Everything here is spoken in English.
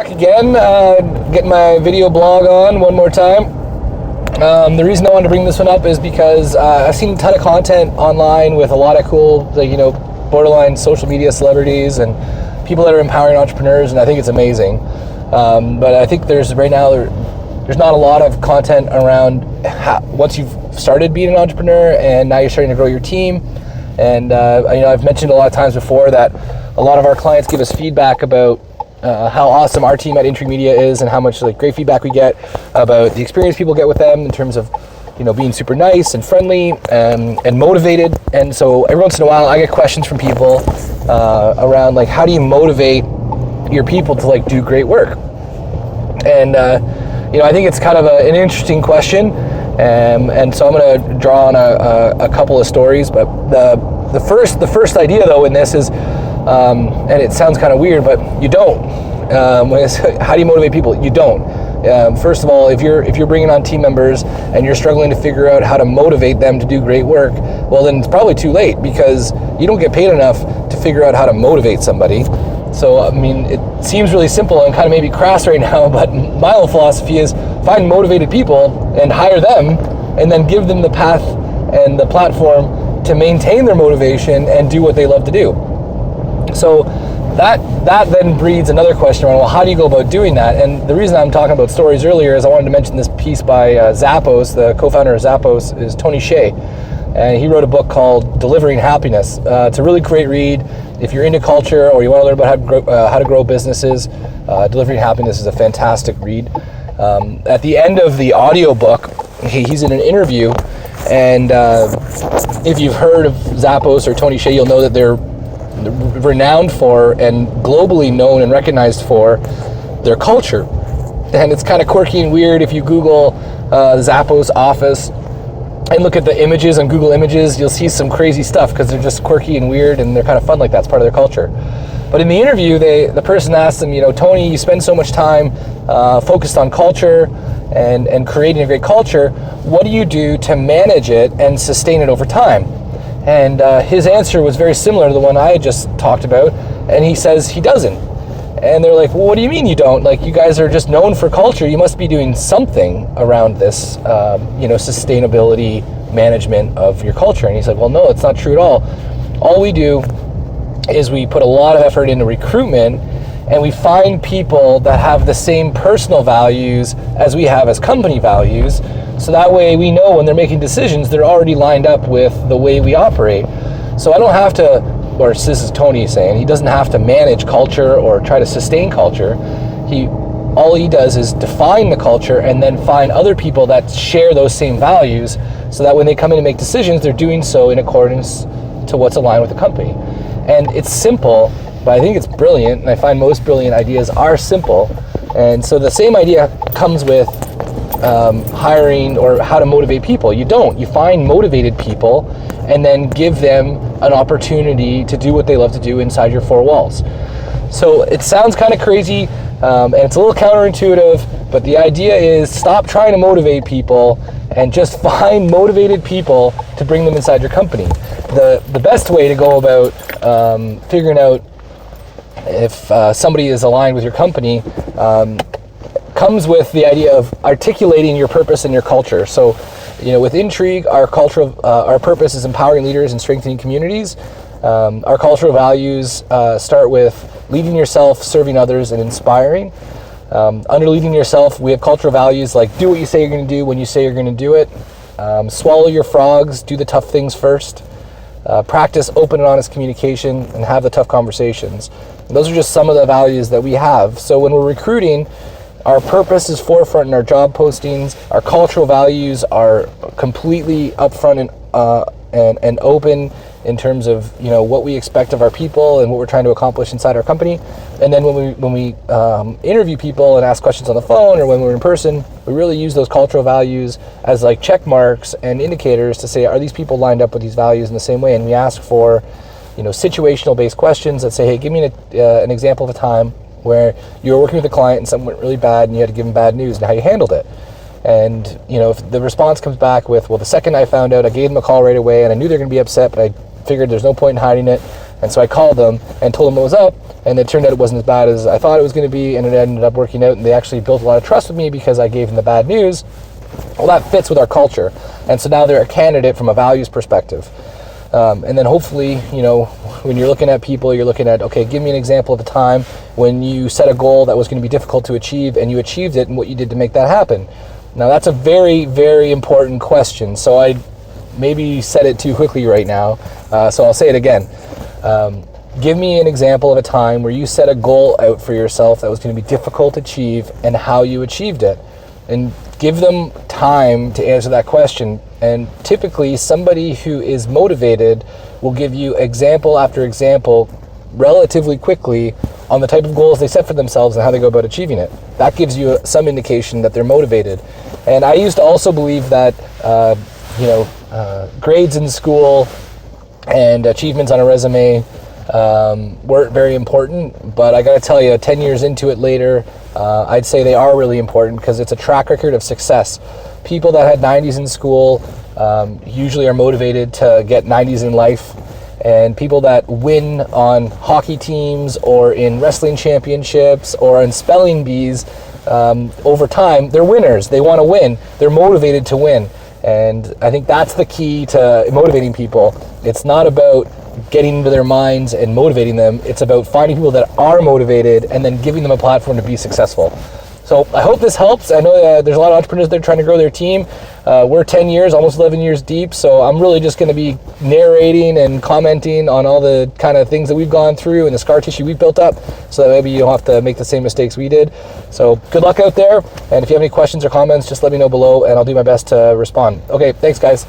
Back again, getting my video blog on one more time. The reason I wanted to bring this one up is because I've seen a ton of content online with a lot of cool, borderline social media celebrities and people that are empowering entrepreneurs, and I think it's amazing. But I think there's not a lot of content around once you've started being an entrepreneur and now you're starting to grow your team. And I've mentioned a lot of times before that a lot of our clients give us feedback about how awesome our team at Intrigue Media is and how much great feedback we get about the experience people get with them in terms of being super nice and friendly and motivated. And so every once in a while I get questions from people around how do you motivate your people to do great work. And I think it's kind of an interesting question, and so I'm going to draw on a couple of stories. But the first idea though in this is, and it sounds kind of weird, but you don't. How do you motivate people? You don't. First of all, if you're bringing on team members and you're struggling to figure out how to motivate them to do great work, well then it's probably too late, because you don't get paid enough to figure out how to motivate somebody. So, it seems really simple and kind of maybe crass right now, but my whole philosophy is find motivated people and hire them, and then give them the path and the platform to maintain their motivation and do what they love to do. So that then breeds another question around, well, how do you go about doing that? And the reason I'm talking about stories earlier is I wanted to mention this piece by Zappos. The co-founder of Zappos is Tony Hsieh, and he wrote a book called Delivering Happiness. It's a really great read. If you're into culture or you want to learn about how to grow businesses, Delivering Happiness is a fantastic read. At the end of the audiobook, he's in an interview, and if you've heard of Zappos or Tony Hsieh, you'll know that they're renowned for and globally known and recognized for their culture. And it's kind of quirky and weird. If you Google Zappos office and look at the images on Google Images, you'll see some crazy stuff because they're just quirky and weird and they're kind of fun like that. It's part of their culture. But in the interview, the person asked them, Tony, you spend so much time focused on culture and creating a great culture. What do you do to manage it and sustain it over time? And his answer was very similar to the one I had just talked about. And he says he doesn't. And they're like, well, what do you mean you don't? You guys are just known for culture. You must be doing something around this, sustainability management of your culture. And he said, well, no, it's not true at all. All we do is we put a lot of effort into recruitment, and we find people that have the same personal values as we have as company values. So that way we know when they're making decisions, they're already lined up with the way we operate. So I don't have to, or this is Tony saying, he doesn't have to manage culture or try to sustain culture. All he does is define the culture and then find other people that share those same values, so that when they come in and make decisions, they're doing so in accordance to what's aligned with the company. And it's simple, but I think it's brilliant, and I find most brilliant ideas are simple. And so the same idea comes with hiring or how to motivate people. You don't. You find motivated people and then give them an opportunity to do what they love to do inside your four walls. So it sounds kind of crazy, and it's a little counterintuitive, but the idea is stop trying to motivate people and just find motivated people to bring them inside your company. The best way to go about figuring out if somebody is aligned with your company comes with the idea of articulating your purpose and your culture. So, with Intrigue, our purpose is empowering leaders and strengthening communities. Our cultural values start with leading yourself, serving others, and inspiring. Under leading yourself, we have cultural values like do what you say you're going to do when you say you're going to do it. Swallow your frogs, do the tough things first. Practice open and honest communication, and have the tough conversations. And those are just some of the values that we have. So when we're recruiting, our purpose is forefront in our job postings. Our cultural values are completely upfront and open in terms of what we expect of our people and what we're trying to accomplish inside our company. And then when we interview people and ask questions on the phone or when we're in person, we really use those cultural values as check marks and indicators to say, are these people lined up with these values in the same way? And we ask for situational based questions that say, hey, give me an example of a time where you were working with a client and something went really bad and you had to give them bad news and how you handled it. And if the response comes back with, well, the second I found out, I gave them a call right away and I knew they're going to be upset, but I figured there's no point in hiding it, And so I called them and told them what was up, and it turned out it wasn't as bad as I thought it was going to be, and it ended up working out, and they actually built a lot of trust with me because I gave them the bad news. Well, that fits with our culture, and so now they're a candidate from a values perspective. And then hopefully, when you're looking at people, you're looking at, okay, give me an example of a time when you set a goal that was going to be difficult to achieve and you achieved it, and what you did to make that happen. Now, that's a very, very important question. So I maybe said it too quickly right now, so I'll say it again. Give me an example of a time where you set a goal out for yourself that was going to be difficult to achieve and how you achieved it. And give them time to answer that question. And typically, somebody who is motivated will give you example after example relatively quickly on the type of goals they set for themselves and how they go about achieving it. That gives you some indication that they're motivated. And I used to also believe that grades in school and achievements on a resume weren't very important, but I gotta tell you, 10 years into it later, I'd say they are really important because it's a track record of success. People that had 90s in school usually are motivated to get 90s in life, and people that win on hockey teams or in wrestling championships or in spelling bees, over time, they're winners. They want to win. They're motivated to win. And I think that's the key to motivating people. It's not about getting into their minds and motivating them. It's about finding people that are motivated and then giving them a platform to be successful. So I hope this helps. I know there's a lot of entrepreneurs that are trying to grow their team. We're 10 years, almost 11 years deep, so I'm really just going to be narrating and commenting on all the kind of things that we've gone through and the scar tissue we've built up, so that maybe you don't have to make the same mistakes we did. So good luck out there, and if you have any questions or comments, just let me know below, and I'll do my best to respond. Okay, thanks guys.